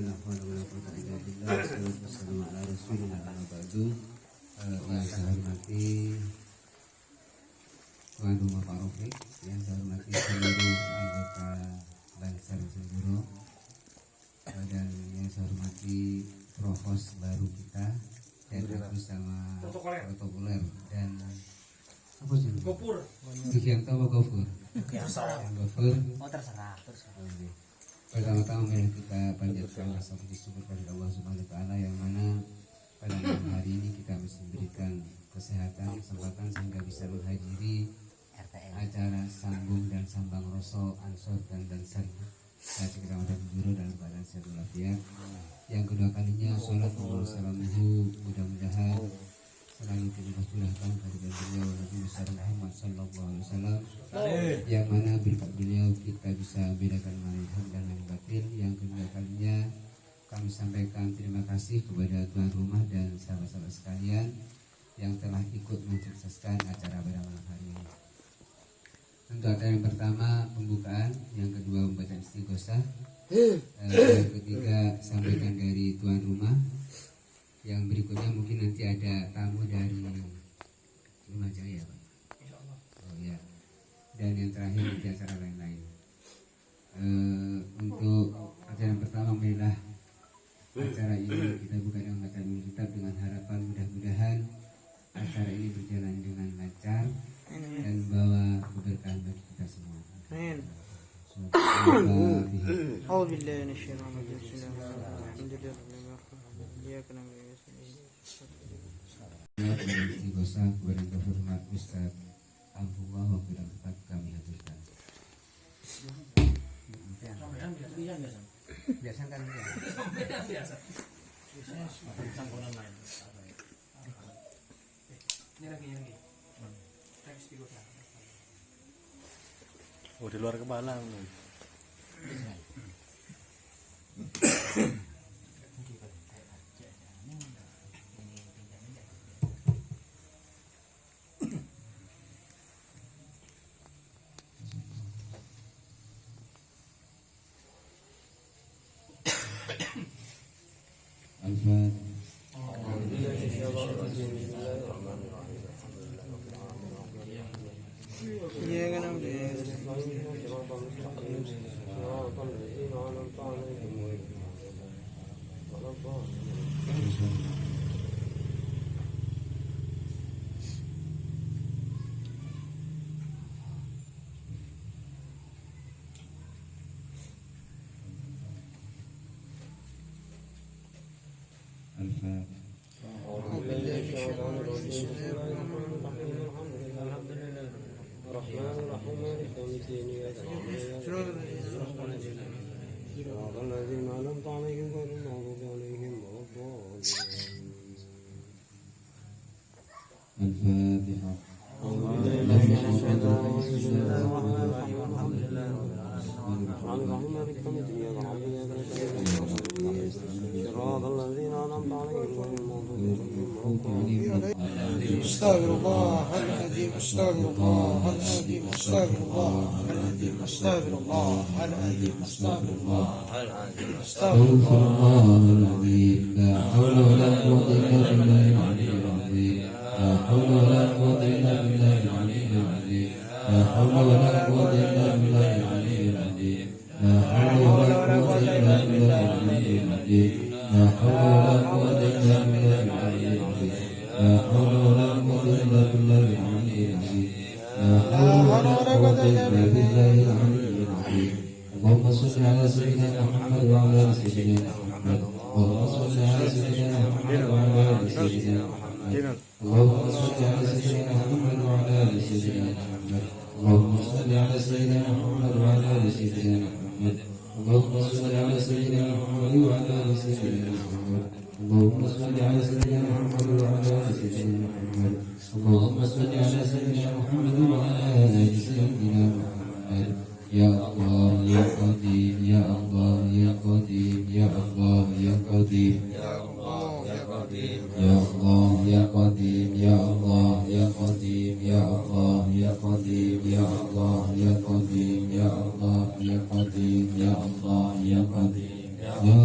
la haula wala quwwata illa billah. Wassalatu wassalamu ala rasulillah amma ba'du. Yang saya hormati Tuan Rumah Pak Rofik, yang saya hormati seluruh anggota Bansar Senduro, dan yang saya hormati Provos baru kita, dan aku sama protokoler dan apa sih? Gopur. Yang tahu Gopur. Gopur. Oh terserah. Pertama-tama mari kita panjatkan rasa puji syukur kepada Allah Subhanahu wa taala yang mana pada malam hari ini kita masih diberikan kesehatan, kesempatan sehingga bisa menghadiri acara sambung dan sambang roso Ansor dan Bansar Haji Kecamatan Senduro dalam keadaan sehat walafiat. Yang kedua kalinya sholat wassalamuhu, mudah-mudahan selalu kita curahkan kepada beliau Nabi besar Muhammad sallallahu alaihi wasallam, yang mana berkat beliau kita bisa bedakan mana hak dan yang batil. Yang kedua kalinya kami sampaikan terima kasih kepada tuan rumah dan sahabat-sahabat sekalian yang telah ikut mensukseskan acara pada malam hari ini. Untuk acara yang pertama pembukaan, yang kedua membaca istighosah, yang ketiga sampaikan dari tuan rumah, yang berikutnya mungkin nanti ada tamu dari Lumajaya, Pak. Oh ya. Dan yang terakhir nanti acara lain-lain. Untuk acara yang pertama, marilah acara ini kita buka dengan bacaan kitab dengan harapan mudah-mudahan acara ini berjalan dengan lancar dan membawa keberkahan bagi kita semua. Amin. A'udzubillahi minasyaitonir rajim. Bismillahirrahmanirrahim. Iyyaka na'budu wa iyyaka nasta'in. Istighosah kepada yang terhormat Ustaz Abdullah wa bila tempat kami hadirkan. Biasa kan biasa. Ini lagi. Oh, di luar kepala. اللهم صل على سيدنا محمد وعلى ال سيدنا محمد. اللهم صل على سيدنا محمد وعلى ال سيدنا محمد. اللهم صل على سيدنا محمد وعلى ال سيدنا محمد. اللهم صل على سيدنا محمد وعلى ال سيدنا محمد. اللهم صل على سيدنا محمد وعلى ال سيدنا محمد. اللهم صل على سيدنا محمد وعلى ال سيدنا محمد. اللهم صل على سيدنا محمد وعلى ال سيدنا محمد. يا الله يا قدير يا الله يا قدير يا الله يا قدير يا الله يا قدير يا الله يا قدير يا الله يا قدير يا الله يا قدير يا الله يا قدير يا الله يا قدير يا الله يا قدير يا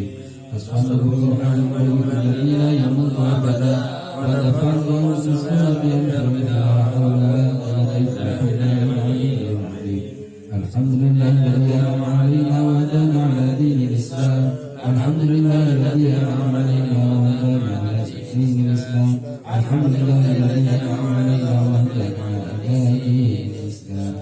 أصحابه الحمد الذي لا يموت أبدا ودفع الله الإسلام بأمره لا حول ولا قوة إلا بالله العلي العظيم الحمد لله الذي أنعم علينا وهدانا على دين الإسلام الحمد لله الذي أنعم علينا وهدانا على دين الإسلام الحمد لله الذي أنعم علينا وهدانا على دين الإسلام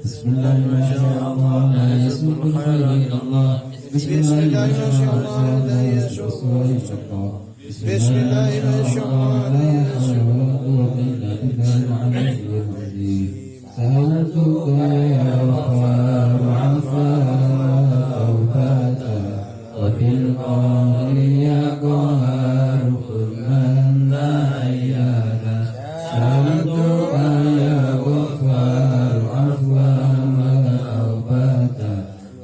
بسم الله ما شاء الله لا يسبق الخير إلى الله بسم الله ما شاء الله لا يسبق الله بسم الله ما شاء الله لا حول ولا قوة إلا بالله العلي العظيم سألتك يا غفار عفوا توبة وفي القبر يا قهار خذ من دعيانا سألتك يا غفار عفوا توبة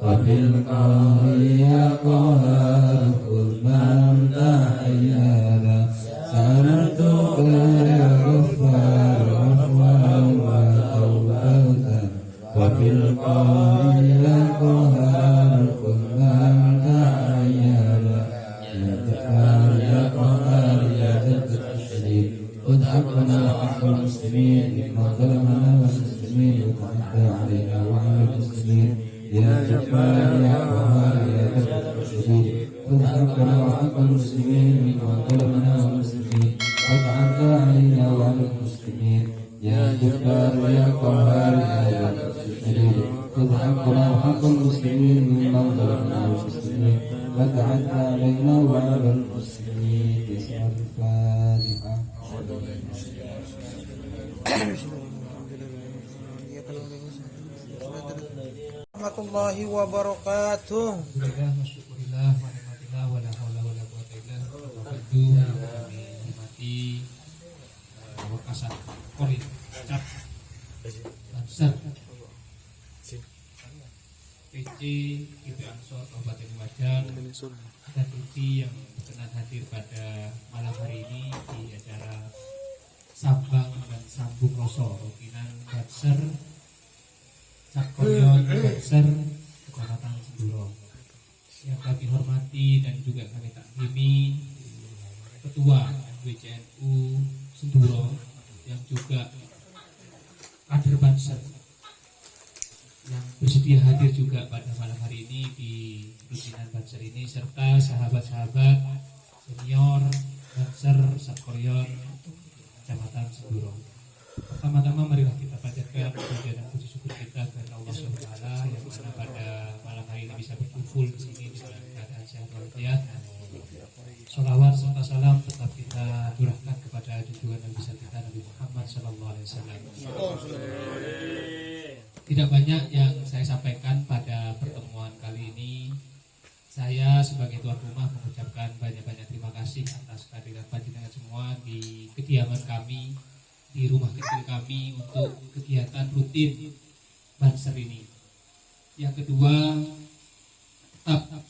وفي القبر يا قهار خذ من دعيانا سألتك يا غفار عفوا توبة وفي القبر يا قهار خذ من دعيانا يا جبار يا قهار يا جد الشديد خذ حقنا وحق المسلمين ممن ظلمنا والمسلمين وتعدى علينا وعلى المسلمين يا جبار يا قهار يا جد الشديد خذ حقنا وحق المسلمين ممن ظلمنا والمسلمين وتعدى علينا وعلى المسلمين يا جبار يا قهار يا جد الشديد خذ حقنا وحق المسلمين ممن ظلمنا والمسلمين وتعدى علينا وعلى المسلمين باسم الفاتحة warahmatullahi wabarakatuh. Alhamdulillah, masyukurillah, warahmatullah, wala hawla wala quwwata illa billah. Kami hormati Wakasan Korin Cap Banser PC IP Ansor Kabupaten Lumajang dan PC yang berkenan hadir pada malam hari ini di acara Sambang dan Sambung Roso Rukinan Banser Sakoyon Banser Kecamatan Senduro. Yang kami hormati dan juga kami taklimi Ketua NWCNU Senduro yang juga kader Banser yang bersedia hadir juga pada malam hari ini di rukinan Banser ini serta sahabat-sahabat senior Banser Sakoyon Kecamatan Senduro. Pertama-tama marilah kita panjatkan puja dan puji syukur kita kepada Allah Subhanahu wa taala yang mana pada malam hari ini bisa berkumpul di sini dengan keadaan sehat walafiat. Sholawat serta salam tetap kita curahkan kepada junjungan Nabi besar kita Nabi Muhammad sallallahu alaihi wasallam. Tidak banyak yang saya sampaikan pada pertemuan kali ini. Saya sebagai tuan rumah mengucapkan banyak-banyak terima kasih atas kehadiran panjenengan semua di kediaman kami, di rumah kecil kami untuk kegiatan rutin Banser ini. Yang kedua, tetap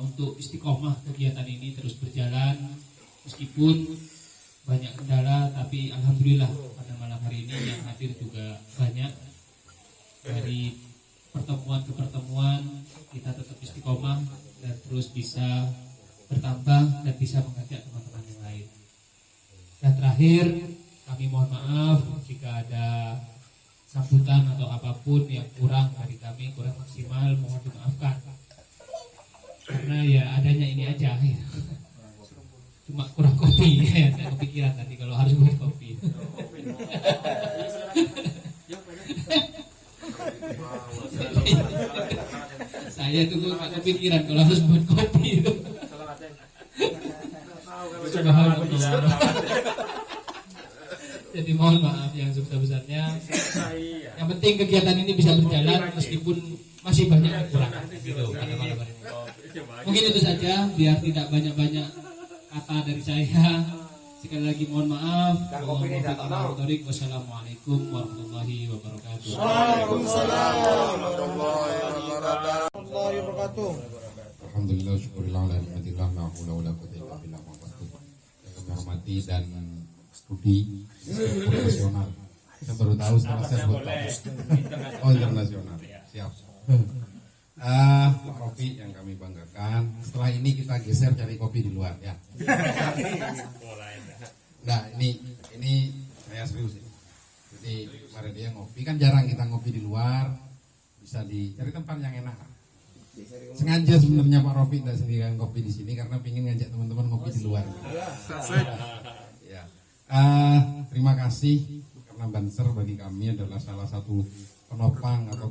untuk istiqomah kegiatan ini terus berjalan meskipun banyak kendala, tapi alhamdulillah pada malam hari ini yang hadir juga banyak. Dari pertemuan ke pertemuan kita tetap istiqomah dan terus bisa bertambah dan bisa mengajak teman-teman yang lain. Dan terakhir, kami mohon maaf jika ada sambutan atau apapun yang kurang dari kami, kurang maksimal, mohon dimaafkan. Karena ya adanya ini aja ya. Cuma kurang kopi ya, saya kepikiran tadi kalau harus buat kopi. Saya itu nggak kepikiran kalau harus buat kopi itu. Jadi mohon maaf yang sebesar-besarnya. Yang penting kegiatan ini bisa berjalan meskipun masih banyak kekurangan gitu pada malam hari ini. Mungkin itu saja biar tidak banyak-banyak kata dari saya. Sekali lagi mohon maaf. Wassalamualaikum warahmatullahi wabarakatuh. Waalaikumsalam warahmatullahi wabarakatuh. Alhamdulillah, syukurillah, alhamdulillah, la haula wala quwwata illa billah. Kami hormati dan studi internasional. Saya baru tahu setelah saya buat oh internasional. Siap. Pak Rofi yang kami banggakan. Setelah ini kita geser cari kopi di luar ya. Nah ini saya serius ya. Jadi kemarin dia ngopi kan jarang kita ngopi di luar, bisa dicari tempat yang enak. Sengaja sebenarnya Pak Rofi tidak sendirian kopi di sini karena ingin ngajak teman-teman ngopi di luar. Ya. Terima kasih karena Banser bagi kami adalah salah satu penopang atau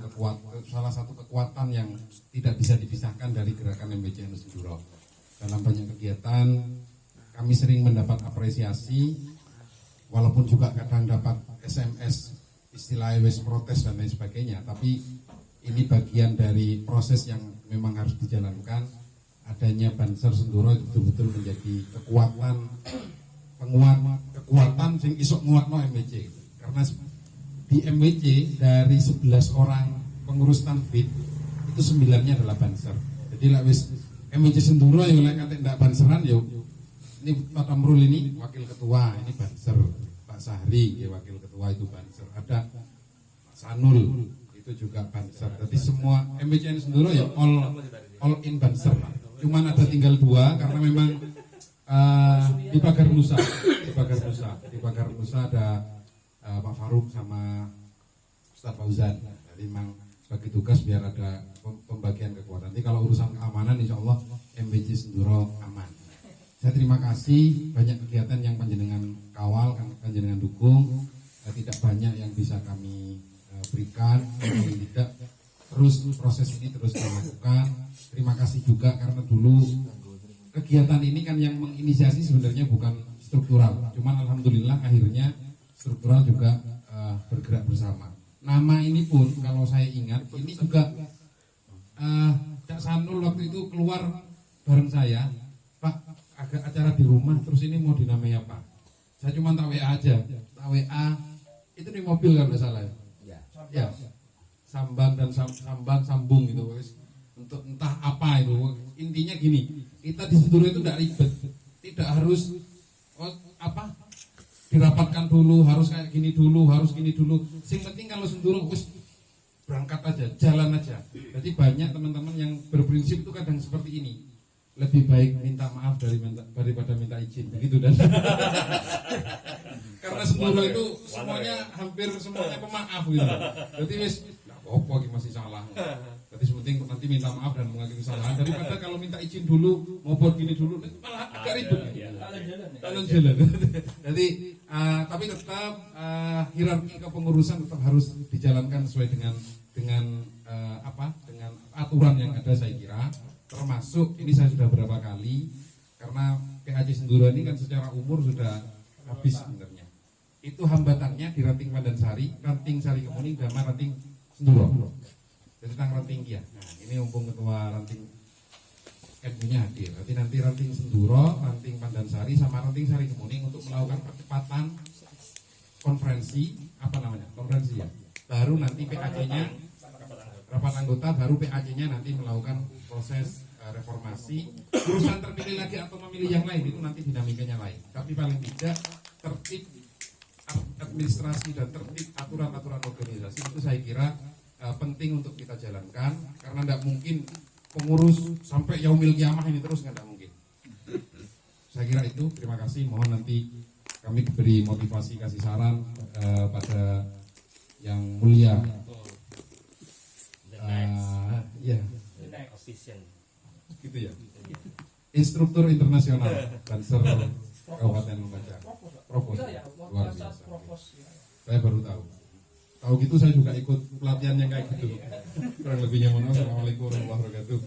salah satu kekuatan yang tidak bisa dipisahkan dari gerakan MBC Nusantara. Dalam banyak kegiatan kami sering mendapat apresiasi, walaupun juga kadang dapat SMS istilah wes protes dan lain sebagainya, tapi ini bagian dari proses yang memang harus dijalankan. Adanya Banser Senduro itu betul-betul menjadi kekuatan sing isok nguatno MBC. Karena di MWC dari 11 orang pengurus tanfid itu 9-nya adalah Banser. Jadi lah wis MWC Senduro yang lek kate ndak banseran yo. Ini Pak Amrul ini wakil ketua, ini Banser. Pak Sahri ya wakil ketua itu Banser. Ada Pak Sanul itu juga Banser. Jadi semua MWC Senduro ya all in Banser lah. Cuman ada tinggal 2 karena memang di Pagar Nusa ada Pak Faruk sama Ustaz Fauzan. Jadi memang bagi tugas biar ada pembagian kekuatan. Nanti kalau urusan keamanan insya Allah MBC Senduro aman. Saya terima kasih banyak kegiatan yang panjenengan kawal, panjenengan dukung. Tidak banyak yang bisa kami berikan, paling tidak terus proses ini terus dilakukan. Terima kasih juga karena dulu kegiatan ini kan yang menginisiasi sebenarnya bukan struktural, cuman alhamdulillah akhirnya struktural juga bergerak bersama. Nama ini pun kalau saya ingat ini juga Cak Sanul waktu itu keluar bareng saya, Pak agak acara di rumah terus ini mau dinamai apa? Saya cuma tak WA aja, tak WA itu di mobil kalau tidak salah ya. Sambang dan sambung gitu untuk entah apa itu. Intinya gini, kita di Senduro itu tidak ribet, tidak harus dirapatkan dulu, harus kayak gini dulu, harus gini dulu. Sing penting kalau Senduro berangkat aja, jalan aja. Jadi banyak teman-teman yang berprinsip itu kadang seperti ini. Lebih baik minta maaf daripada minta izin, begitu dan karena Senduro itu semuanya hampir semuanya pemaaf gitu. Jadi wis apa masih salah. Jadi sepenting nanti minta maaf dan mengakui kesalahan daripada kalau minta izin dulu, mau buat gini dulu, malah agak ribet. Jalan. Jadi tapi tetap hierarki kepengurusan tetap harus dijalankan sesuai dengan aturan yang ada saya kira. Termasuk ini saya sudah berapa kali karena PAC Senduro ini kan secara umur sudah habis sebenarnya. Itu hambatannya di ranting Pandansari, ranting Sari Kemuning, sama ranting Senduro. Jadi tentang ranting ya. Nah ini mumpung ketua ranting NU-nya hadir. Nanti ranting Senduro, ranting Pandansari, sama ranting Sari Kemuning untuk melakukan percepatan konferensi konferensi ya. Baru nanti PAC-nya rapat anggota, baru PAC-nya nanti melakukan proses reformasi. Urusan terpilih lagi atau memilih yang lain itu nanti dinamikanya lain. Tapi paling tidak tertib administrasi dan tertib aturan-aturan organisasi itu saya kira penting untuk kita jalankan karena tidak mungkin pengurus sampai yaumil kiamah ini terus nggak mungkin. Saya kira itu. Terima kasih. Mohon nanti kami beri motivasi kasih saran pada yang mulia. Gitu ya. Instruktur internasional Banser Kabupaten Lumajang. Provos. Luar biasa. Saya baru tahu. Tahu gitu saya juga ikut pelatihan yang kayak gitu. Kurang lebihnya mohon maaf. Assalamualaikum warahmatullahi wabarakatuh.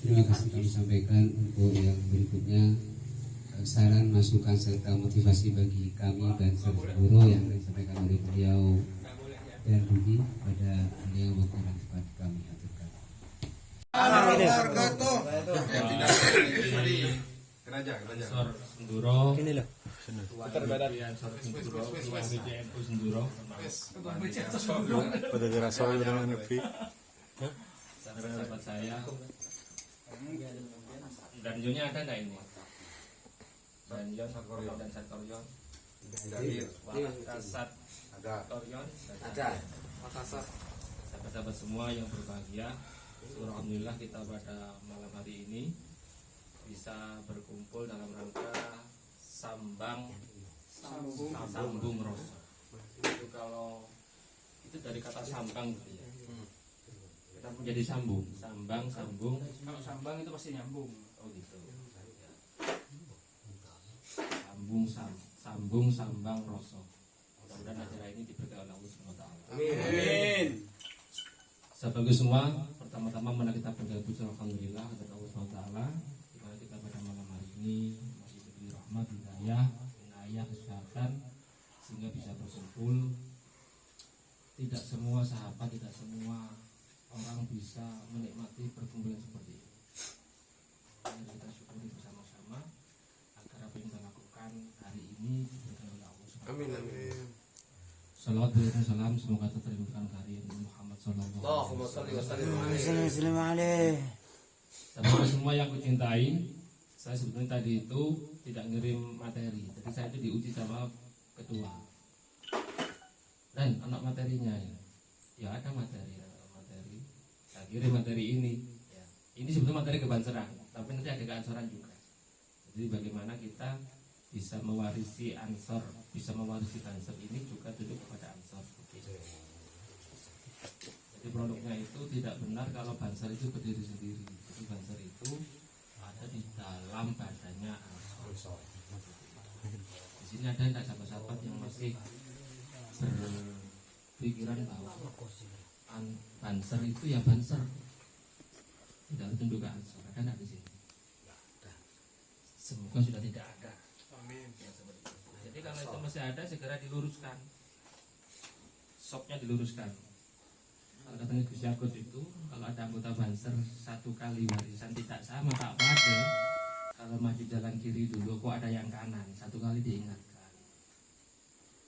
Terima kasih kami sampaikan untuk yang berikutnya saran, masukan serta motivasi bagi kami Banser Senduro yang disampaikan oleh beliau dan Budi pada beliau waktu dan tempat kami aturkan. Sor Senduro. Inilah. Keterbadan Sor Senduro, BJNU Senduro. Pada dirasoi dengan lebih. Sahabat saya. Dan Jonya ada nggak ini? Dan Jon dan Sarkoryon. Kasat Torion, Ada. sahabat-sahabat semua yang berbahagia. Alhamdulillah kita pada malam hari ini bisa berkumpul dalam rangka sambung rasa. Itu kalau itu dari kata sambang gitu ya. Kita menjadi sambung. Kalau sambang itu pasti nyambung. Oh gitu. Ya. Sambang rasa. Mudah-mudahan acara ini diberkahi oleh Allah Subhanahu wa taala. Amin. Sebagai semua, pertama-tama mana kita berdoa puji alhamdulillah kepada Allah Subhanahu wa taala di mana kita pada malam hari ini masih diberi rahmat, hidayah, inayah, kesehatan sehingga bisa berkumpul. Tidak semua sahabat, tidak semua orang bisa menikmati perkumpulan seperti ini. Mari kita syukuri bersama-sama agar apa yang kita lakukan hari ini diberkahi oleh Allah Subhanahu wa taala. Salawat dan salam semoga terterimakan kehadiran Muhammad sallallahu alaihi wasallam. Assalamualaikum alaikum. Sahabat semua yang kucintai, saya sebetulnya tadi itu tidak ngirim materi. Jadi saya itu diuji sama ketua. Dan anak materinya ya ada materi. Saya kirim materi ini. Ya. Ini sebetulnya materi kebanseran, tapi nanti ada keansoran juga. Jadi bagaimana kita bisa mewarisi ansor, bisa mewarisi Banser ini juga duduk kepada ansor. Jadi produknya itu tidak benar kalau Banser itu berdiri sendiri. Jadi Banser itu ada di dalam badannya ansor. Di sini ada enggak sahabat-sahabat yang masih berpikiran bahwa Banser itu ya Banser, tidak tunduk ke ansor. Ada enggak di sini? Semoga sudah tidak ada. Ya, seperti itu. Jadi kalau itu masih ada segera diluruskan, sopnya diluruskan. Kalau katanya Gus Yakut itu kalau ada anggota Banser satu kali warisan tidak sama tak pada, kalau maju jalan kiri dulu kok ada yang kanan, satu kali diingatkan,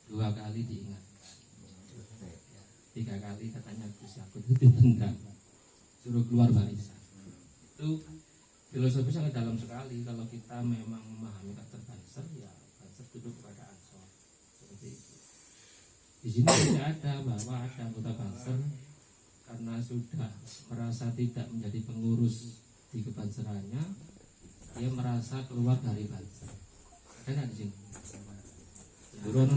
dua kali diingatkan, ya, tiga kali katanya Gus Yakut itu ditendang, suruh keluar barisan. Itu filosofi sangat dalam sekali. Kalau kita memang memahami karakter Banser, ya Banser duduk kepada ansor seperti itu. Di sini tidak ada bahwa ada anggota Banser karena sudah merasa tidak menjadi pengurus di kebanserannya, dia merasa keluar dari Banser. Ada nggak di sini? Buron,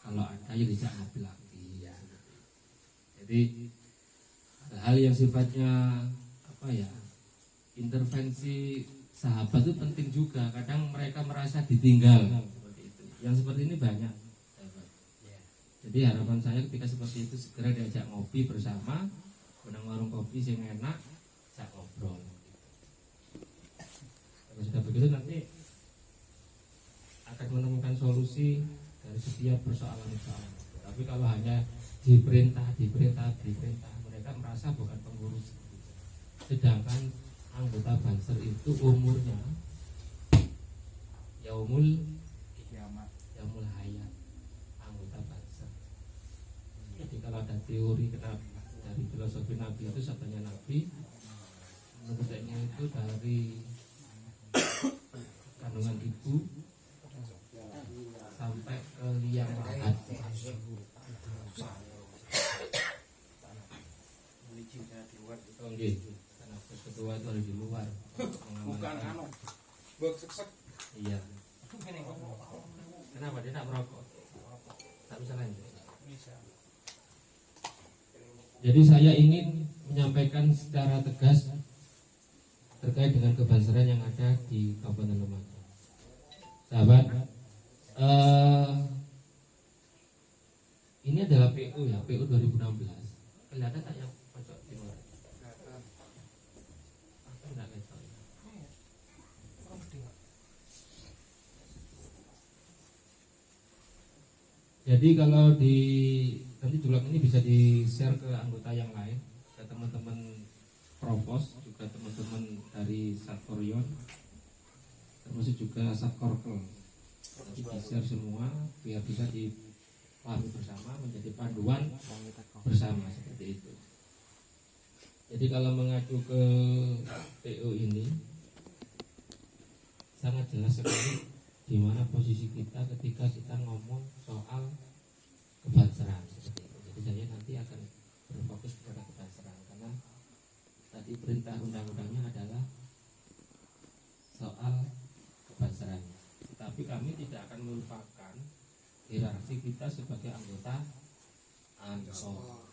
kalau ada ya tidak ngopi lagi. Ya. Jadi hal yang sifatnya apa ya, intervensi sahabat itu penting juga. Kadang mereka merasa ditinggal seperti itu. Yang seperti ini banyak sahabat. Jadi harapan saya ketika seperti itu segera diajak ngopi bersama, menang warung kopi yang enak, ajak ngobrol. Kalau sudah begitu nanti akan menemukan solusi dari setiap persoalan-persoalan. Tapi kalau hanya diperintah, mereka merasa bukan pengurus. Sedangkan anggota Banser itu umurnya yaumul hayat, anggota Banser. Jadi kalau ada teori kenapa dari filosofi Nabi itu sabdanya Nabi, menurutnya itu dari kandungan ibu sampai ke liang lahat. Oh, gitu. Nafas kedua itu ada di luar. Bukan anu. Beksek. Iya. Kenapa dia tak merokok? Tak bisa lanjut. Bisa. Jadi saya ingin menyampaikan secara tegas terkait dengan kebanseran yang ada di Kabupaten Lumajang. Sahabat, ini adalah PU ya, PU 2016. Kelihatan tak yang pojok timur? Enggak kelihatan. Jadi kalau di nanti julak ini bisa di share ke anggota yang lain, ke teman-teman Provos, juga teman-teman dari Satkorion, termasuk juga Satkorkel. Nanti di share semua biar bisa dipahami bersama, menjadi panduan bersama seperti itu. Jadi kalau mengacu ke PO ini sangat jelas sekali di mana posisi kita ketika kita ngomong soal kebanseran seperti itu. Jadi saya nanti akan berfokus kepada kebanseran karena tadi perintah undang-undangnya adalah soal kebanseran. Tapi kami tidak akan melupakan hierarki kita sebagai anggota Ansor.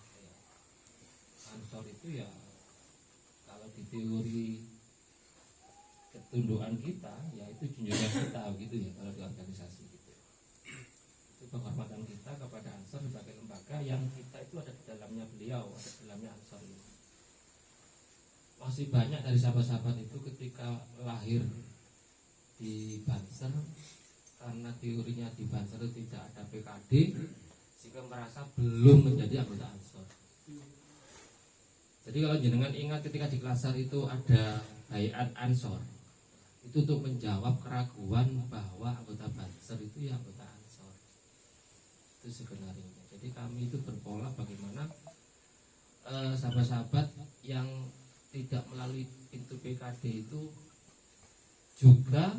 Ansor itu ya kalau di teori ketundukan kita ya itu junjungan kita gitu ya kalau di organisasi gitu. Itu penghormatan kita kepada Ansor sebagai lembaga yang kita itu ada di dalamnya beliau, ada di dalamnya Ansor ini. Masih banyak dari sahabat-sahabat itu ketika lahir di Banser karena teorinya di Banser tidak ada PKD sehingga merasa belum menjadi anggota Ansor. Jadi kalau jenengan ingat ketika di Klasar itu ada Baiat Ansor, itu untuk menjawab keraguan bahwa anggota Banser itu ya anggota Ansor. Itu sebenarnya. Jadi kami itu berpola bagaimana sahabat-sahabat yang tidak melalui pintu PKD itu juga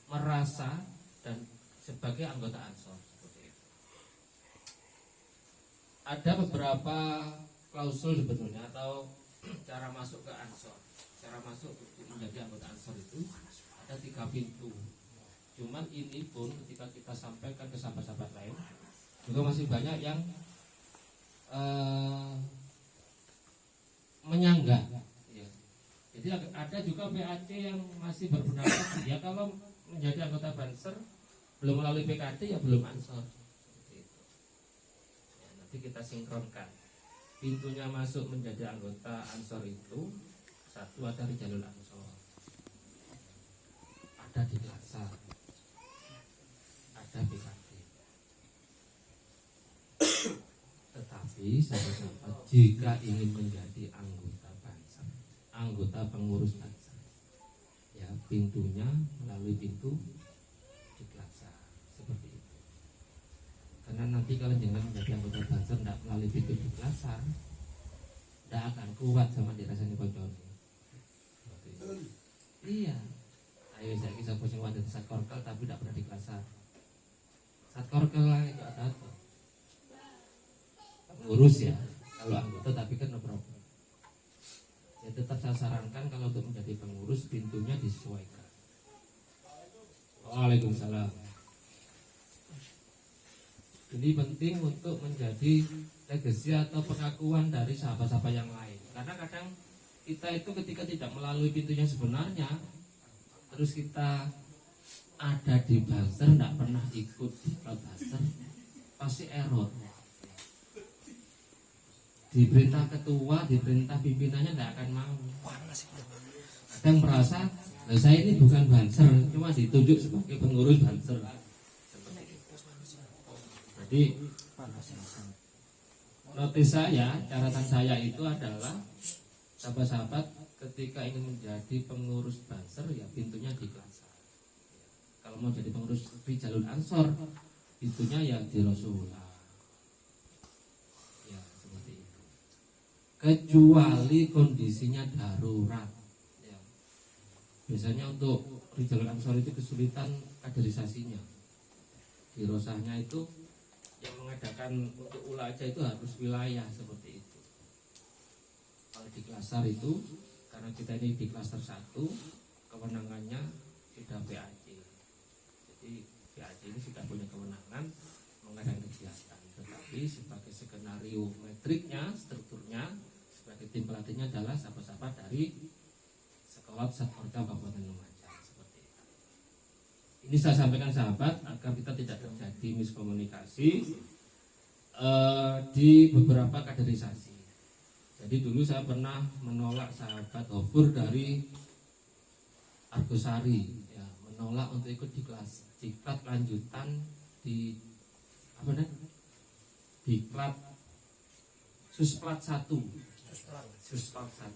merasa dan sebagai anggota Ansor seperti itu. Ada beberapa klausul sebetulnya atau cara masuk ke Ansor. Cara masuk menjadi anggota Ansor itu ada 3 pintu. Cuman ini pun ketika kita sampaikan ke sahabat-sahabat lain juga masih banyak yang menyanggah. Ya. Jadi ada juga PAC yang masih berpendapat ya kalau menjadi anggota Banser belum melalui PKD ya belum Ansor. Seperti itu. Ya, nanti kita sinkronkan. Pintunya masuk menjadi anggota Ansor itu satu ada di jalur Ansor, ada di Klasar, ada PKD. Tetapi sahabat-sahabat jika ingin menjadi anggota Banser, anggota pengurus Banser, ya pintunya melalui pintu di Klasar seperti itu. Karena nanti kalau jangan menjadi anggota Banser tidak melalui pintu di Klasar, tidak akan kuat sama dirasani bojone. Iya. Ayo saya kisah pusing wadah di Satkorkel tapi tidak pernah di Klasar. Satkorkel lah tidak ada. Ngurus ya, kalau anggota tapi kan no problem. Ya tetap saya sarankan kalau untuk menjadi pengurus pintunya disesuaikan. Waalaikumsalam. Ini penting untuk menjadi legacy atau pengakuan dari sahabat-sahabat yang lain. Karena kadang kita itu ketika tidak melalui pintunya sebenarnya, terus kita ada di Banser, tidak pernah ikut di Banser, pasti error. Diperintah ketua, diperintah pimpinannya tidak akan mau. Kadang merasa, saya ini bukan Banser, cuma ditunjuk sebagai pengurus Banser. Jadi notis saya, catatan saya itu adalah sahabat-sahabat ketika ingin menjadi pengurus Banser ya pintunya di Klasar. Kalau mau jadi pengurus di jalur Ansor pintunya ya di Rasulullah. Ya seperti itu. Kecuali kondisinya darurat. Ya. Biasanya untuk di jalur Ansor itu kesulitan kaderisasinya. Di Rosahnya itu yang mengadakan untuk ulaja itu harus wilayah seperti itu. Kalau di Klasar itu karena kita ini di klaster 1 kewenangannya sudah PAC. Jadi PAC ini sudah punya kewenangan mengadakan kegiatan. Tetapi sebagai skenario metriknya, strukturnya sebagai tim pelatihnya adalah sahabat-sahabat dari sekolah Satkorka Kabupaten Lumajang seperti itu. Ini saya sampaikan sahabat agar kita tidak terjadi miskomunikasi di beberapa kaderisasi. Jadi dulu saya pernah menolak sahabat Hofur dari Argosari, ya, menolak untuk ikut di kelas diklat lanjutan di apa nih? Diklat Susplat 1. Susplat 1.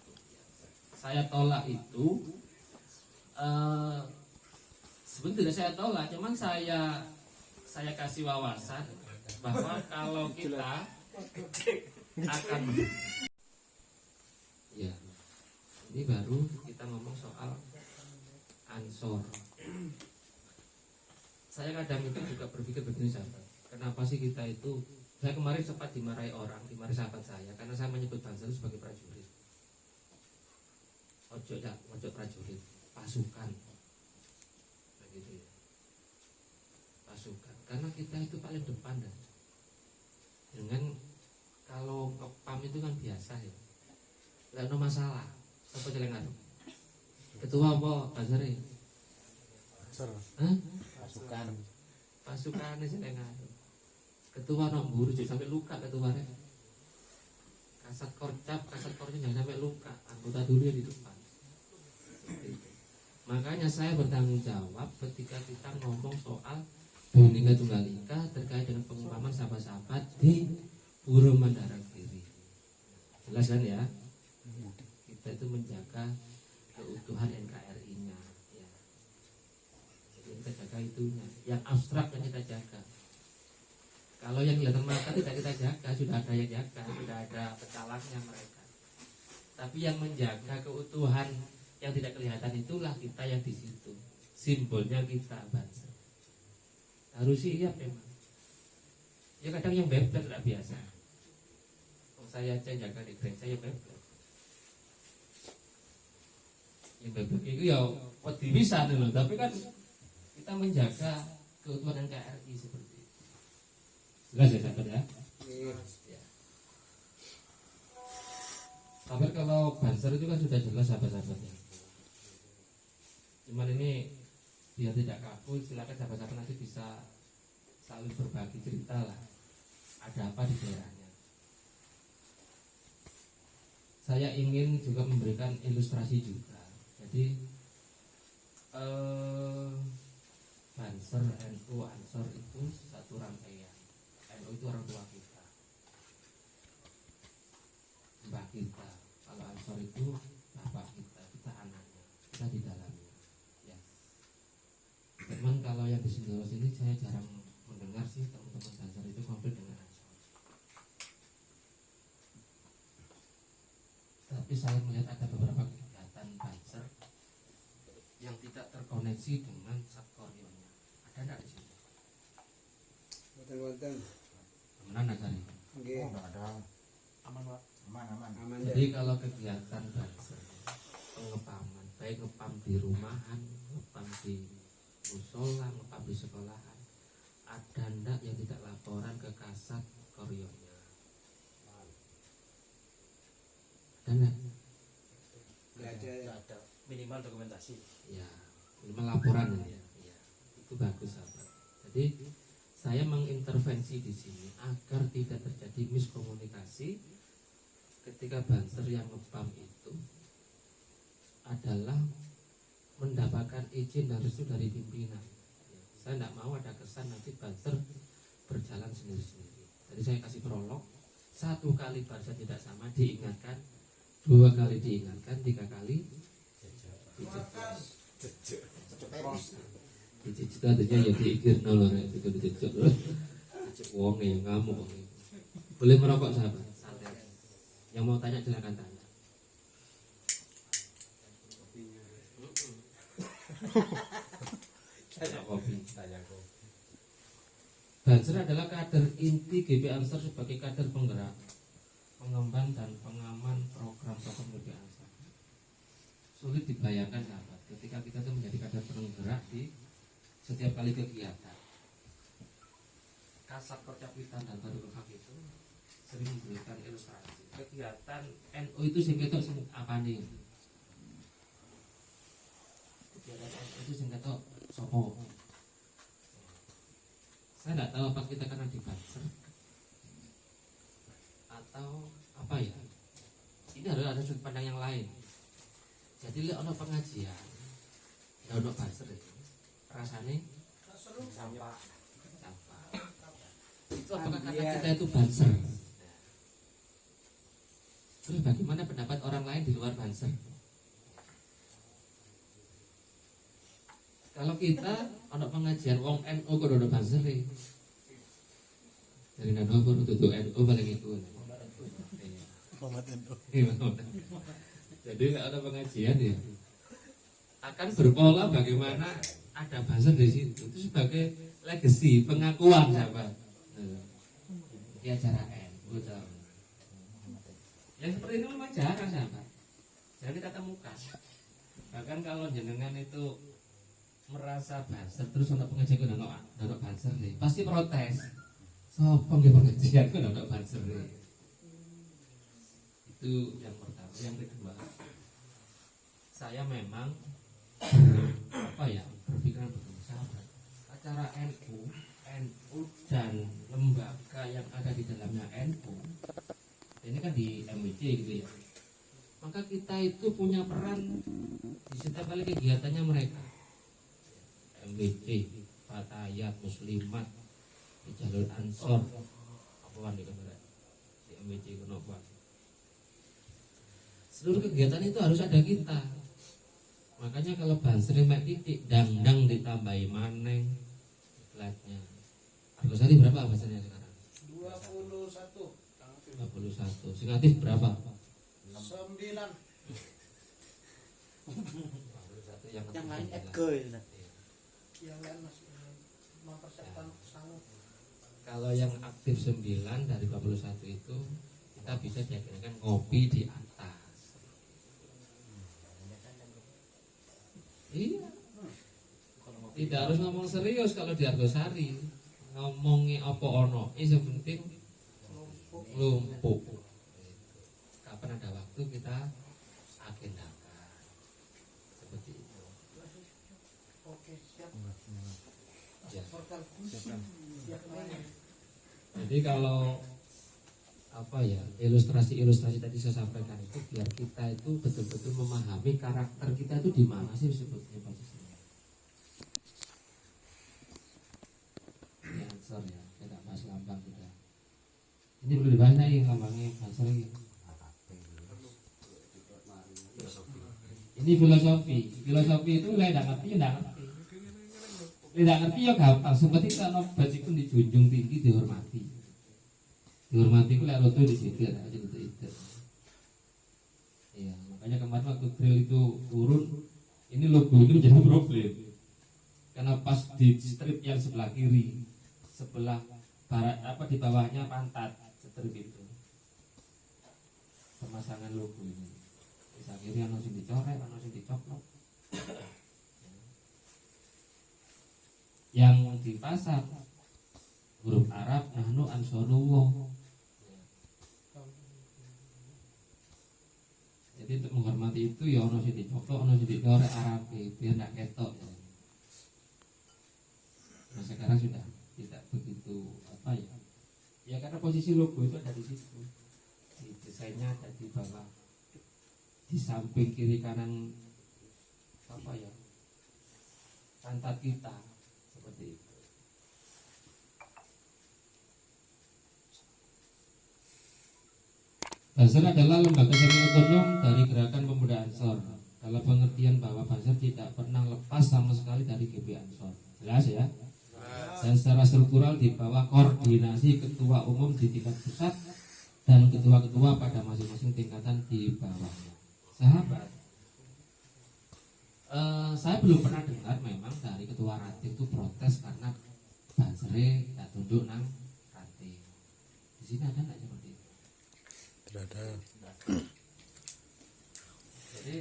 Saya tolak itu. Sebenarnya tidak saya tolak, cuman saya kasih wawasan bahwa kalau kita akan ya ini baru kita ngomong soal Ansor. Saya kadang itu juga berpikir begini sahabat, kenapa sih kita itu, saya kemarin sempat dimarahi orang, dimarahi sahabat saya karena saya menyebut Banser itu sebagai prajurit. Ojo prajurit, pasukan, begitu ya, pasukan. Karena kita itu paling depan dan dengan kalau ngepam itu kan biasa ya, nggak ada masalah. Apa jalan ngaruh? Ketua apa Banser? Pasukan ini jalan ngaruh. Ketua nombor sampai luka ketuanya. Kasat kornya jangan sampai luka. Anggota dulu yang di depan. Makanya saya bertanggung jawab ketika kita ngomong soal Bhinneka Tunggal Ika terkait dengan pengumpaman sahabat-sahabat di Puro Mandara Giri. Jelas kan ya? Kita itu menjaga keutuhan NKRI-nya. Ya. Jadi kita jaga itunya. Yang abstrak yang kita jaga. Kalau yang kelihatan mata tidak kita jaga, sudah ada yang jaga, sudah ada pecalangnya mereka. Tapi yang menjaga keutuhan yang tidak kelihatan itulah kita yang di situ. Simbolnya kita bangsa. Harus siap memang. Ya kadang yang bebel tidak biasa. Saya aja jaga di gereja yang bebel. Yang bebel itu ya wedi bisa loh. Tapi kan kita menjaga keutuhan NKRI seperti itu. Jelas ya sahabat ya? Ya. Tapi kalau Banser itu kan sudah jelas sahabat-sahabatnya. Cuman ini biar tidak kaku, silakan sahabat-sahabat nanti bisa saling berbagi cerita lah. Ada apa di daerahnya. Saya ingin juga memberikan ilustrasi juga. Jadi Banser, NU, Ansor itu satu rangkaian. NU itu orang tua kita, mbah kita. Kalau Ansor itu bapak kita anaknya, kita di dalamnya. Ya. Teman kalau yang di Sindoro sini saya jarang mendengar sih teman-teman Banser itu konflik dengan Ansor. Tapi saya melihat ada beberapa kegiatan Banser yang tidak terkoneksi dengan Satkorionya. Ada enggak di sini? Wonten. Temenan Nasari. Nggih. Aman. Jadi kalau kegiatan Banser, pengepaman, baik ngepam di rumahan, ngepam di musola, ngepam di sekolahan, ada ndak yang tidak laporan ke Kasat Korionya? Ada ndak? Enggak ada. Minimal dokumentasi. Ya, minimal laporan ya. Ya, itu bagus sahabat. Jadi saya mengintervensi di sini agar tidak terjadi miskomunikasi ketika Banser yang ngepam itu adalah mendapatkan izin dan restu dari pimpinan. Ya, saya tidak mau ada kesan nanti Banser berjalan sendiri-sendiri. Jadi saya kasih prolog, 1 kali Banser tidak sama diingatkan, 2 kali diingatkan, 3 kali dicicit artinya ya diikir nol itu dicicit wong yang ngamuk. Boleh merokok sahabat, santai. Yang mau tanya silakan tanya. Kopi. Banser adalah kader inti GP Ansor sebagai kader penggerak, pengemban dan pengaman program-program GP Ansor. Sulit dibayangkan sahabat, ketika kita itu menjadi kader penggerak di setiap kali kegiatan. Kasat Percapitan dan Baru Hak itu sering memberikan ilustrasi. Kegiatan NU itu sing ketok sing apa nih? Kegiatan NU itu sing ketok sopo? Saya tidak tahu apa kita karena di Banser atau apa ya. Ini adalah ada sudut pandang yang lain. Jadi lihat ono pengajian, ya ono Banser itu. Rasanya sampah. Itu apakah karena kita itu Banser? Terus bagaimana pendapat orang lain di luar Banser? Kalau kita ada pengajian wong NU kok ada Banser dari nado kok tutup NU paling itu. Jadi nggak ada pengajian ya. akan berpola bagaimana ada buzzer di situ itu sebagai legacy pengakuan sahabat. Di acara NU tahu. Yang seperti ini memang jarang sahabat. Jadi kita temukan. Bahkan kalau jenengan itu merasa buzzer terus untuk pengajian untuk buzzer nih, pasti protes. Sopo nggih pengajian ku untuk buzzer nih. Itu yang pertama. Yang kedua, saya memang berpikiran begini sahabat. Acara NU dan lembaga yang ada di dalamnya NU ini kan di MWC gitu ya. Maka kita itu punya peran di setiap kali kegiatannya mereka. MWC, Fatayat, Muslimat, di jalur Ansor, apaan di kamera di MWC kenapa? Seluruh kegiatan itu harus ada kita. Makanya kalau banser mek titik dangdang ditambahi maneng iklannya. Argosari berapa bahasanya sekarang? 21. 21. Singatif berapa? 9. 21 Yang lain egoil. Yang lain masih mempersiapkan sangat. Kalau yang aktif 9 dari 21 itu kita bisa diagendakan ngopi di atas. Iya. Tidak harus ngomong serius kalau di Argosari. Ngomongnya apa ono, yang penting lumpuh. Kapan ada waktu kita agendakan seperti itu. Oke, siap. Ya. Siap. Jadi kalau ilustrasi tadi saya sampaikan itu biar kita itu betul-betul memahami karakter kita itu di mana sih sebetulnya posisinya. Ini answer ya, kita bahas lambang sudah. Ini perlu dibahas nih lambangnya answer ini. Ini filosofi itu lah tidak ngerti. Tidak ngerti ya gampang. Seperti kalau bajiku dijunjung tinggi dihormati itu lewat itu di situ aja gitu itu. Iya, makanya kemarin waktu grill itu turun, ini logo itu menjadi problem. Karena pas di strip yang sebelah kiri, sebelah barat di bawahnya pantat strip itu. Pemasangan logo ini. Di kiri ana sing dicoret, ana sing dicoplok. Yang dipasang huruf Arab nahnu ansarullah. Jadi untuk menghormati itu ya ono sing dicoplok, ono sing dicoret Arab biar enggak ketok. Nah sekarang sudah tidak begitu ya karena posisi logo itu ada di situ. Di desainnya ada di bawah, di samping kiri kanan pantat kita seperti itu. Banser adalah lembaga semi otonom dari Gerakan Pemuda Ansor. Kalau pengertian bahwa Banser tidak pernah lepas sama sekali dari GB Ansor. Jelas ya? Dan secara struktural di bawah koordinasi ketua umum di tingkat pusat dan ketua-ketua pada masing-masing tingkatan di bawahnya. Sahabat, saya belum pernah dengar memang dari ketua Ratib itu protes karena Bansere tidak tunduk nang Ratib. Di sini ada nggak seperti itu? Tidak ada. Jadi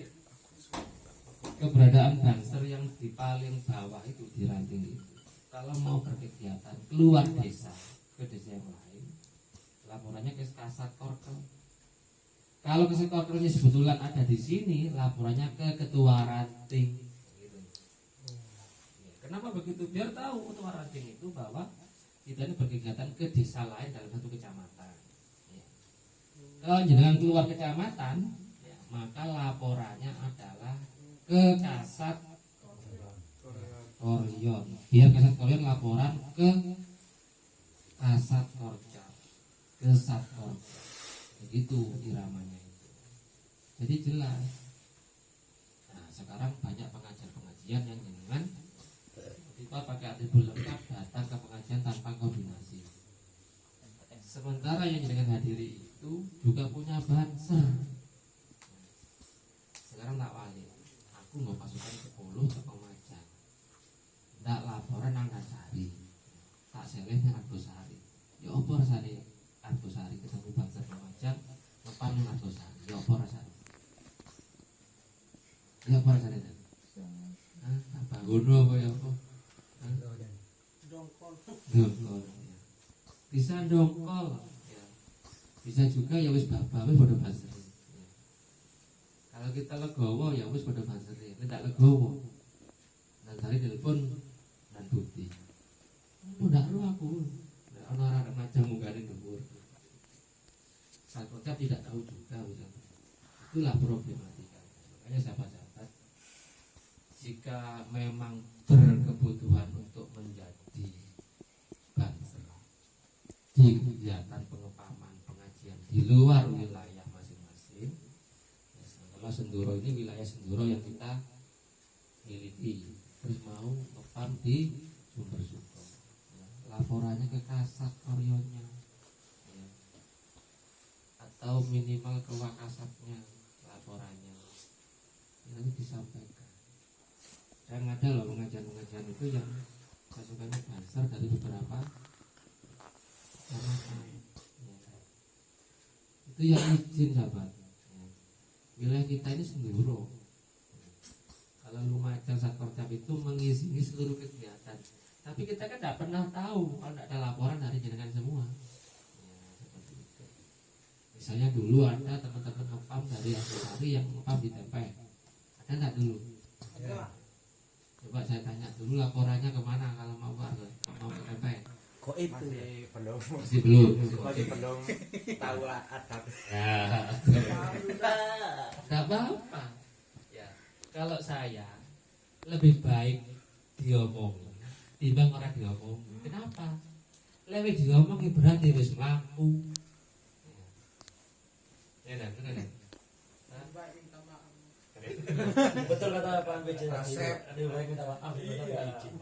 keberadaan Banser yang di paling bawah itu di ranting itu, kalau mau berkegiatan keluar desa ke desa yang lain, laporannya ke Kasat Korkel. Kalau Kasat Korkelnya sebetulnya ada di sini, laporannya ke ketua ranting. Gitu. Kenapa begitu? Biar tahu ketua ranting itu bahwa kita ini berkegiatan ke desa lain dalam satu kecamatan. Kalau jenengan keluar kecamatan, maka laporannya adalah ke Kasat Koryon. Biar Kasat Koryon laporan ke Kasat Korja, ke Satkorja. Begitu iramanya itu. Jadi jelas. Nah sekarang banyak pengajian yang jenengan tiba pakai atribut lengkap datang ke pengajian tanpa koordinasi. Sementara yang jenengan hadiri itu juga punya banser. Sekarang tak wali, aku mau pasukan ke Selehnya Argosari. Ya apa rasane Argosari ketemu Banser Lumajang ngepam ning Argosari. Ya apa rasane? Ya apa rasane? Hah? Apa ngono apa ya apa? Hah? Dongkol. Dongkol. Ya. Bisa dongkol. Ya. Bisa juga ya wis bapak wis padha Banser. Ya. Kalau kita legowo ya wis padha Banser. Nek tak legowo. Dan tadi telepon dan bukti. Udah lu aku. Orang orang macam munggane dhuwur. Saat ucap tidak tahu juga misalnya. Itulah problematika. Makanya sahabat-sahabat, jika memang berkebutuhan untuk menjadi banser di kegiatan pengepaman pengajian di luar wilayah masing-masing, ya, kalau Senduro ini wilayah Senduro yang kita miliki, terus mau ngepam di Sumber Suko, ya, laporannya ke Kasat Koryonya, ya, atau minimal ke Wakasatnya laporannya, ya, nanti disampaikan. Dan ada loh pengajian-pengajian itu yang pasukannya banser dari beberapa kecamatan, ya. Itu yang izin sahabat, ya. Wilayah kita ini Senduro. Kalau Lumajang Satkorcap itu mengizini seluruh kegiatan, tapi kita kan tidak pernah tahu kalau tidak ada laporan dari jenengan semua, ya, seperti itu. Misalnya dulu ada teman-teman ngepam dari Argosari yang ngepam di Tempe, ada nggak dulu? Ada. Coba saya tanya dulu laporannya kemana kalau mau ke Tempe? Kok itu belum Masih belum. masih belum tahu ada. Ya, nggak apa-apa. Ya, kalau saya lebih baik diomongin timbang orang diomongin. Kenapa? Lebih diomongin berarti wis mlaku. Ya, benar kan? Baik, minta maaf. Betul kata Pak BJ tadi. Lebih baik minta maaf daripada izin.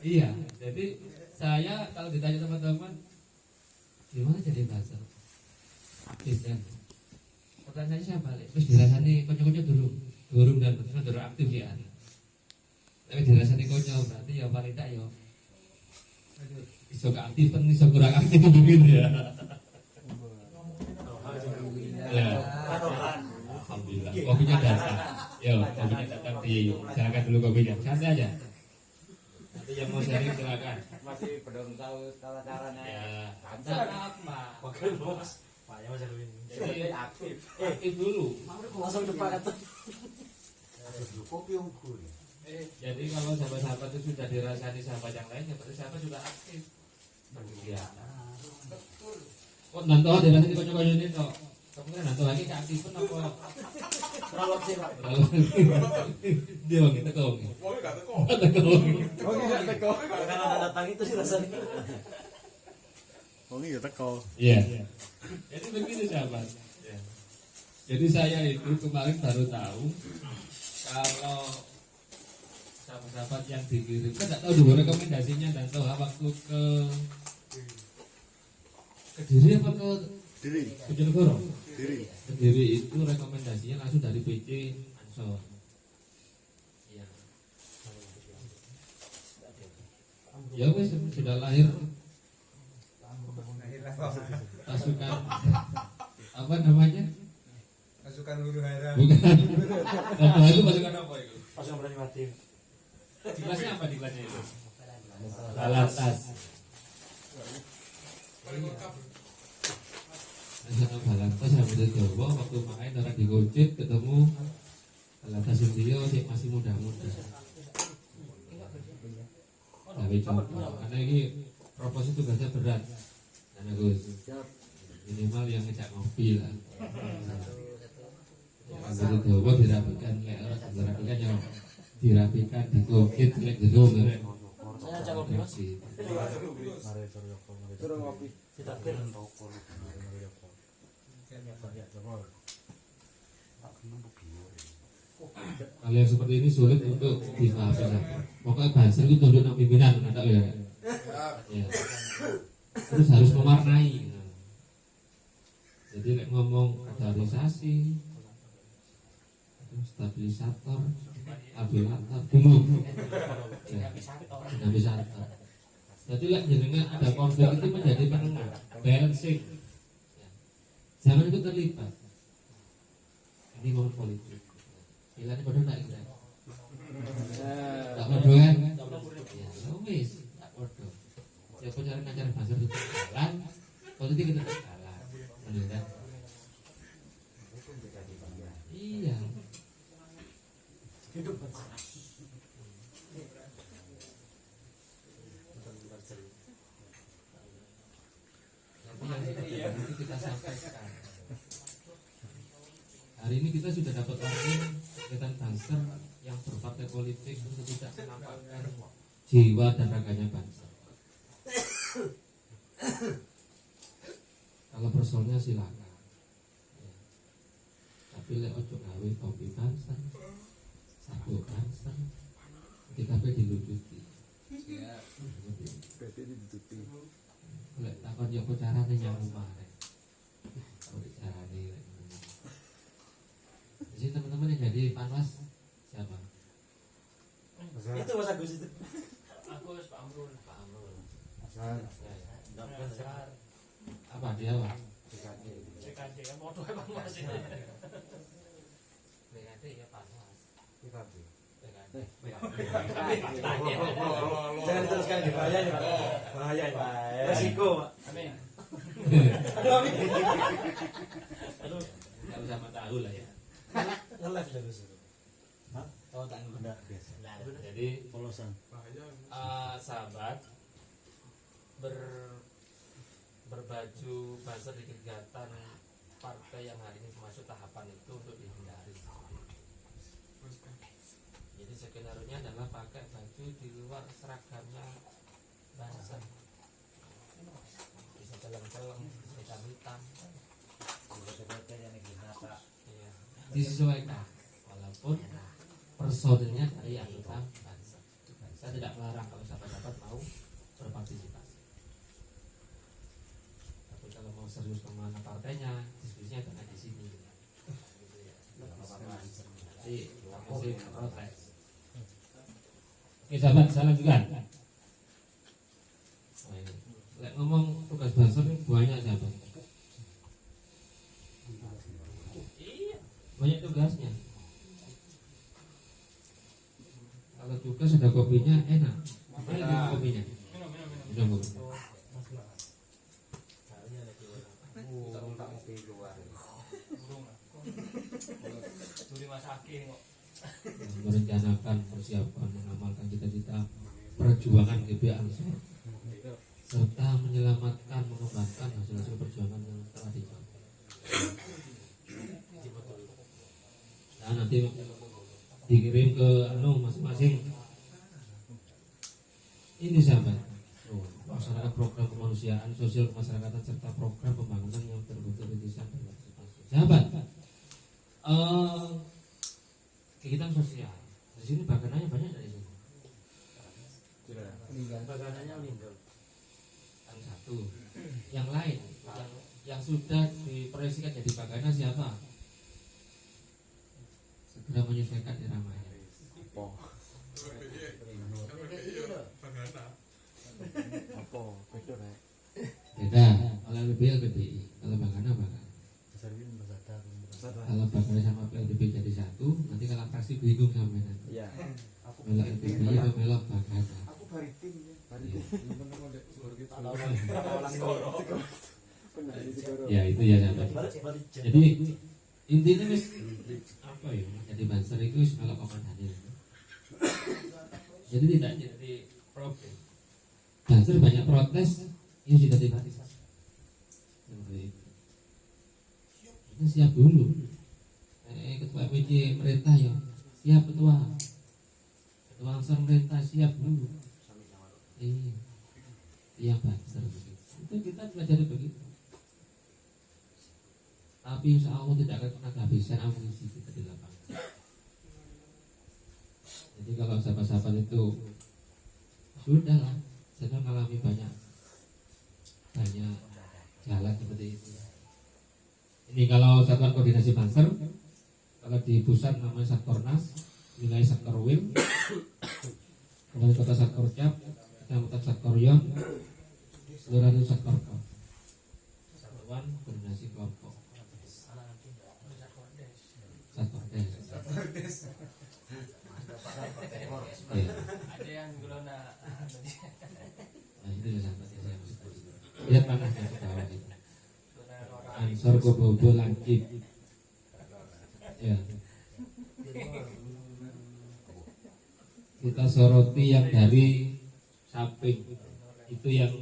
Iya, jadi saya kalau ditanya teman-teman gimana jadi bahasa aktif kan? Pertanyaannya saya balik, terus dirasani kocok-kocok durung dan betul durung aktif ya. Tapi dirasani kocok berarti ya paling tidak ya iso gak aktif kan iso kurang aktif begitu ya. Ya. Alhamdulillah, kopinya datang. Yo, kopinya datang silakan dulu kopinya. Santai aja. Nanti yang mau sharing silakan. Masih belum tahu cara-caranya. Ya, tidak apa. Oke, Bos. Pak, ya Mas Erwin. Jadi aktif. aktif dulu. Langsung depan atau kopi unggul. Jadi kalau sahabat-sahabat itu sudah dirasani sahabat yang lainnya, berarti sahabat sudah aktif. Iya. Kok nanti dirasani kocok-kocok ini kok. Kemudian nanti lagi keaktifan apa? Terlalu sih, Pak. Dia bang kita kau. Oh, enggak teko. Karena ada datang itu sih rasanya. Oh, iya teko. Iya. Jadi begini sahabat. Ya. Jadi saya itu kemarin baru tahu kalau sahabat-sahabat yang dikirim, saya tidak tahu dulu rekomendasinya dan tahu waktu ke Kediri apa ke Bojonegoro? Kediri itu rekomendasinya langsung dari PC Ansor. Iya. Ya wes sudah lahir pasukan apa namanya? Pasukan huru hara. Bukan. Nah, itu pasukan apa itu? Pasukan berani mati. Di kelasnya apa di kelasnya itu? Balatas. Nah, Balatas sambil Jawa waktu main orang di Gojek ketemu Balatas Indio masih muda-muda. Tapi contoh, karena ini proposisi tugasnya berat. Karena Gus minimal yang ngejak ngopi lah. Sambil Jawa dirapikan, dirapikan yang dirapikan di Gojek, di gedung. Saya ajak kopi, Mas. Mari suruh ngopi. Kita ber. Hal yang seperti ini sulit untuk difahami. Pokoknya bahasa itu tunduk nang pimpinan, ada ya. Ya. Terus harus mewarnai. Jadi ngomong kaderisasi, stabilisator, kabulator, gemuk, stabilisator. Jadi lah jenengan ada konflik itu menjadi penengah, balancing. Ya. Jangan ikut terlibat. Ini momen politik. Pilihannya bodoh tak kira? Tak bodoh kan? Ya, wis, tak bodoh. Ya cara bahasa itu jalan, politik itu jalan. Benar kan? Iya. Yang kita sampaikan. Hari ini kita sudah dapat warning kegiatan Banser yang berpartai politik untuk tidak menampakkan jiwa dan raganya bangsa. Kalau persoalnya silakan. Ya. Tapi lek ojo gawe topi Banser, sabuk Banser, kita dilucuti. Siap. Lek takon yo carane yang rumah. Carane. Jadi teman-teman yang jadi panwas siapa? Itu Mas Agus itu. Aku Pak Amrul. Pak Amrul. Besar. Apa dia Pak? CKD kan motor Bang Mas. BKD ya panwas. BKD. Jangan diteruskan di bahaya nih Pak. Bahaya Pak. Resiko Pak. Amin. Amin. Aduh, Enggak usah tahu lah ya. nge-live dah Gus. Hah? Oh tak ngundang biasa. Jadi Polosan. sahabat berbaju Banser di kegiatan partai yang hari ini masuk tahapan itu untuk dihindari. Jadi skenario-nya adalah pakai baju di luar seragamnya Banser. Bisa celeng-celeng, bisa hitam. Iya. Disesuaikan walaupun personilnya dari anggota Banser. Saya tidak melarang kalau sahabat-sahabat mau berpartisipasi. Tapi kalau mau serius kemana partainya, diskusinya karena di sini. Jadi masih protes. Oke sahabat, saya lanjutkan. Lek ngomong tugas Banser ini banyak sahabat. Iya, banyak tugasnya. Kalau tugas ada kopinya enak. Apa lagi kopinya? Minum. Merencanakan persiapan mengamalkan cita-cita perjuangan GP Ansor serta menyelamatkan mengembangkan hasil-hasil perjuangan yang telah dicapai. Nah nanti dikirim ke masing-masing. Ini sahabat, melaksanakan program kemanusiaan, sosial kemasyarakatan serta program pembangunan yang terbentuk rintisan dan partisipasi. Sahabat, kegiatan sosial di sini bagananya banyak dari sini. Bagananya meninggal. Yang satu, yang lain, yang sudah diproyeksikan jadi bagana siapa? Segera menyesuaikan iramanya. Beda, kalau LBI LBI, kalau bagana bagana. Kalau bagana sama LBI jadi satu, nanti kalau fraksi bingung sama nanti. Iya. Melok LBI atau melok bagana. Aku baritim Ya itu ya sahabat. Jadi intinya wis apa ya? Jadi Banser itu wis melok komandannya. Jadi tidak jadi problem. Banser banyak protes, ya sudah dibatasi. Kita siap dulu. Ketua PJ merintah ya, siap ketua. Ketua Ansor merintah siap dulu. Iya Banser itu kita pelajari begitu. Tapi insya Allah tidak akan pernah kehabisan amunisi kita di lapangan. Jadi kalau sahabat-sahabat itu sudah lah, saya mengalami banyak jalan seperti itu. Ini kalau satuan koordinasi Banser Kalau di pusat namanya Satkornas, wilayah Satkorwil, Kabupaten Kota Satkorcap, Kecamatan Satkoryon, Kelurahan Satkorko. Satuan Koordinasi Kelompok. Satkordes. Iya. Ada yang gulana. Nah itu ya sahabat saya maksud. Lihat panahnya ke bawah itu. Ansor Kobobo Lancip. Ya. Kita soroti yang dari samping itu yang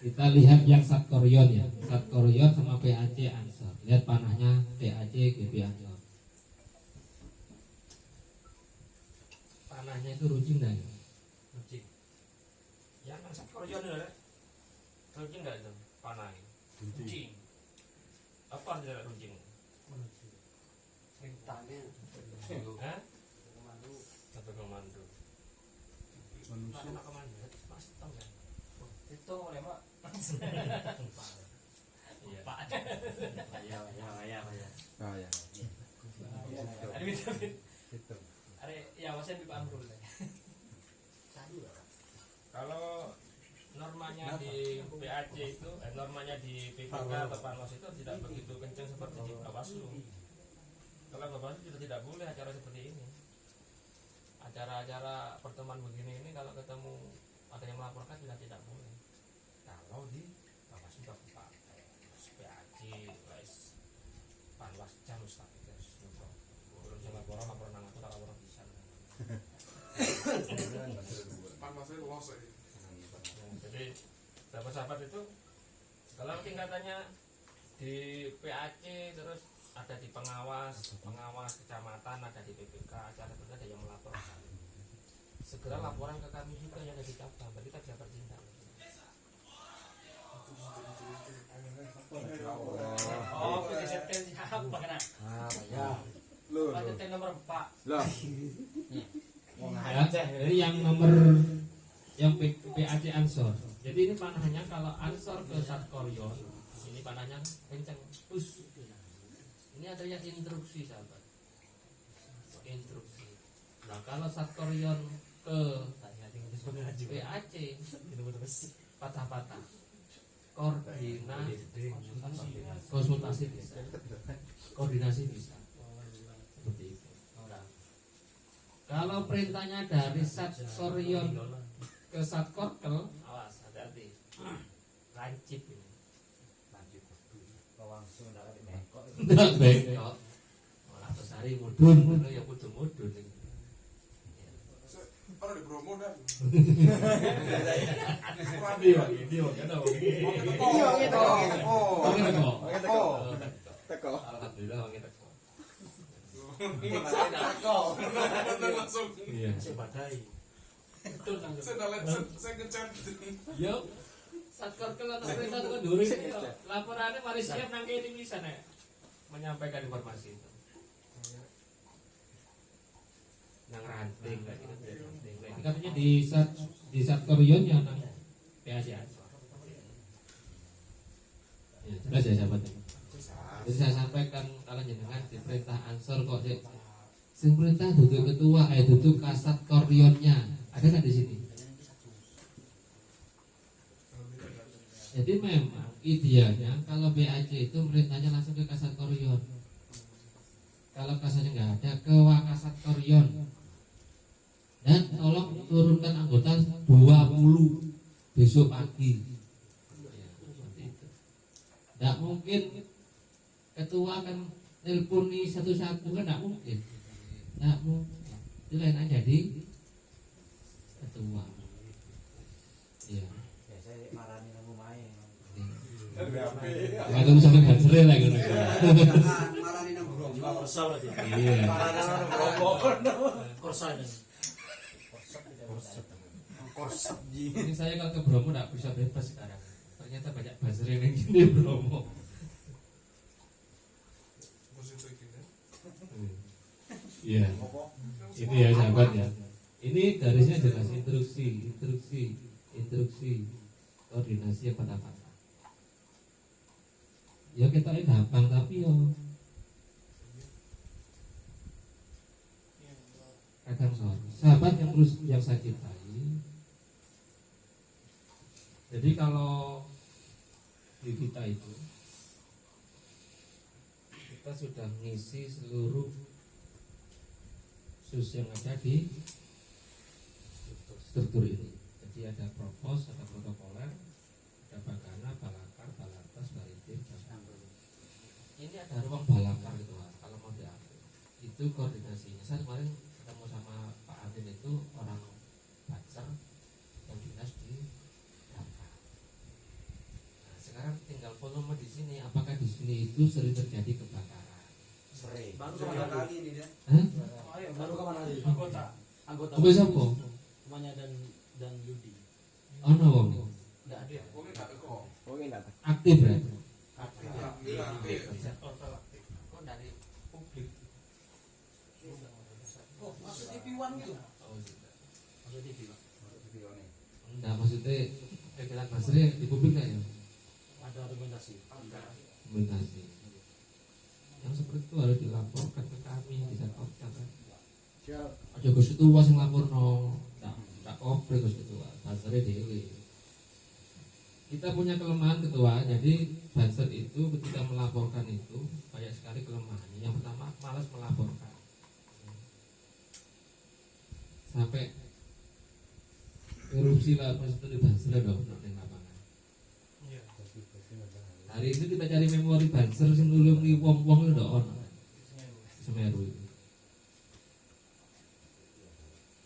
kita lihat yang Satkoryon ya, Satkoryon sama PAC Ansor. Lihat panahnya PAC GB Ansor. Panahnya itu runcing enggak? Runcing. Ya kan Satkoryon ya. Runcing enggak itu panahnya? Runcing. Apa artinya runcing? Perintahnya. Hah? Satu komando. Mana komando? Mas tahu kan? Itu oleh Pak. Iya. Pak. Ya. Oh ya. Ada vitamin. Ada ya wasen di Pak Amrul. Kalau normanya di PAC itu, normanya di PPK atau Panwas itu tidak begitu kencang seperti di Bawaslu. Kalau Bawaslu sudah tidak boleh acara seperti ini. Acara-acara pertemuan begini ini kalau ketemu ada yang melaporkan sudah tidak boleh. Kalau di Bawaslu Kabupaten, PAC, Panwas jam status. Belum saya laporan aku tak laporan bisa. Jadi sahabat-sahabat itu kalau tingkatannya di PAC terus ada di pengawas kecamatan, ada di PPK, acara itu ada yang melaporkan. Segera laporan ke kami juga yang ada di cabang, berarti kita bisa bertindak. Oh, PTSP siapa kena? Ya. Lanjutin nomor 4. Ya, jadi yang nomor yang PAC Ansor. Jadi ini panahnya kalau Ansor ke Satkoryon, ini panahnya kencang. Ini ada yang instruksi sahabat. Instruksi. Nah kalau Satkoryon ke PAC patah-patah. Konsultasi bisa. Koordinasi bisa. Seperti itu. Kalau perintahnya dari Satkoryon ke Satkorkel, awas hati-hati. Lancip ini. Langsung dari bengkok. Ndak bengkok. Malah besari mudun, ya kudu mudun iki. Para di Bromo dan. Alhamdulillah wangi teko. Langsung. Iya. Betul kan? Saya kecat. Yo. Satkorkel atau perintah itu kan duri. Laporannya mari siap nang kene bisa nek menyampaikan informasi itu. Nang ranting kayak gitu, ranting. Ini katanya di Satkoryon ya nang PAC. Ya, jelas ya sahabat. Jadi saya sampaikan kalau jenengan di perintah Ansor kok sing perintah duduk ketua duduk kasat Koryonnya. Ada kan di sini? Jadi memang idealnya kalau BAC itu perintahnya langsung ke kasat Koryon. Kalau kasatnya nggak ada ke Wakasat Koryon. Dan tolong turunkan anggota 20 besok pagi. Ya, seperti itu. Nggak mungkin ketua kan nelponi satu-satu kan nggak mungkin. Nggak mungkin. Itu lain aja di ketua. Iya. Saya marani nang omahe. Nggak tahu sampai hancur lagi. Marani nang Bromo. Korsa berarti. Iya. Marani nang Bromo. Korsa ini. Korsap ji. Ini saya kalau ke Bromo nggak bisa bebas sekarang. Ternyata banyak buzzer yang gini Bromo. Iya. Ini ya sahabat ya. Ini garisnya jelas instruksi, koordinasi apa-apa. Ya kita gampang tapi yo kadang sorry. Sahabat yang saya cintai. Jadi kalau di kita itu kita sudah mengisi seluruh sus yang ada di struktur ini. Jadi ada provos, ada protokoler, ada bagana, balakar, balatas, baritir, ini ada ruang balakar gitu Pak, kalau mau diambil. Itu koordinasinya. Saya kemarin ketemu sama Pak Amin itu orang Banser yang dinas di Dhaka. Nah, sekarang tinggal volume di sini. Apakah di sini itu sering terjadi kebakaran? Sering. Baru kemana kali ini dia? Hah? Baru kemana kali? Anggota. Apa siapa? Namanya dan Yudi. Oh no, wong. Enggak ada. Wong enggak teko. Aktif ya? Aktif. Kok dari publik? Oh, masuk TV One gitu. Oh, tidak. Masuk TV Pak. Enggak, maksudnya kegiatan basri di publik nggak ya? Ada argumentasi. Komunikasi. Yang seperti itu harus dilaporkan ke kami, disetorkan kan. Aja Gus Ketua sing laporno, tak oprek Gus Ketua, basri dewe. Kita punya kelemahan ketua, jadi banser itu ketika melaporkan itu banyak sekali kelemahannya. Yang pertama malas melaporkan, sampai korupsi lah pas itu di banser dong di lapangan. Hari itu kita cari memori banser sing nulungi wong-wong itu dong Semeru itu.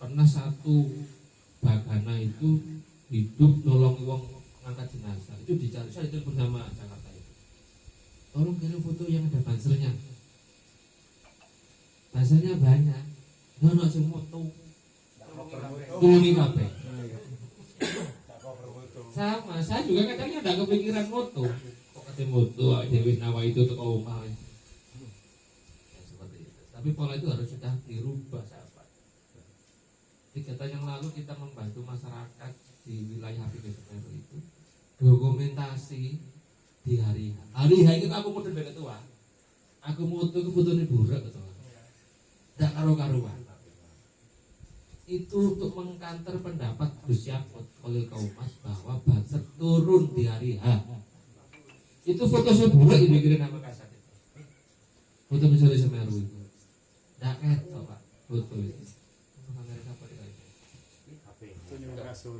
Pernah satu bagana itu hidup nolong wong angkat jenazah itu dicari, saya itu bersama Jakarta itu. Tolong kirim foto yang ada bansernya. Bansernya banyak. Nono sing foto. Tulungi kabeh. Sama, saya juga kadangnya ada kepikiran foto. Kok ketemu foto Dewi Nawa itu ke omah. Ya, seperti itu. Tapi pola itu harus sudah dirubah sahabat. 3 tahun yang lalu kita membantu masyarakat di wilayah Habib Semeru itu dokumentasi di hari H itu aku muter dari ketua, aku muter ke foto ini burak ketua, tidak karu-karuan. Itu untuk mengkanter pendapat Gus Yakut oleh Kaumas bahwa banser turun di hari H. Itu foto seburak ini kira nama kasat itu, foto misalnya Semeru itu, tidak ketok Pak foto itu. Kamera siapa dia? HP. Itu nyuruh kasur.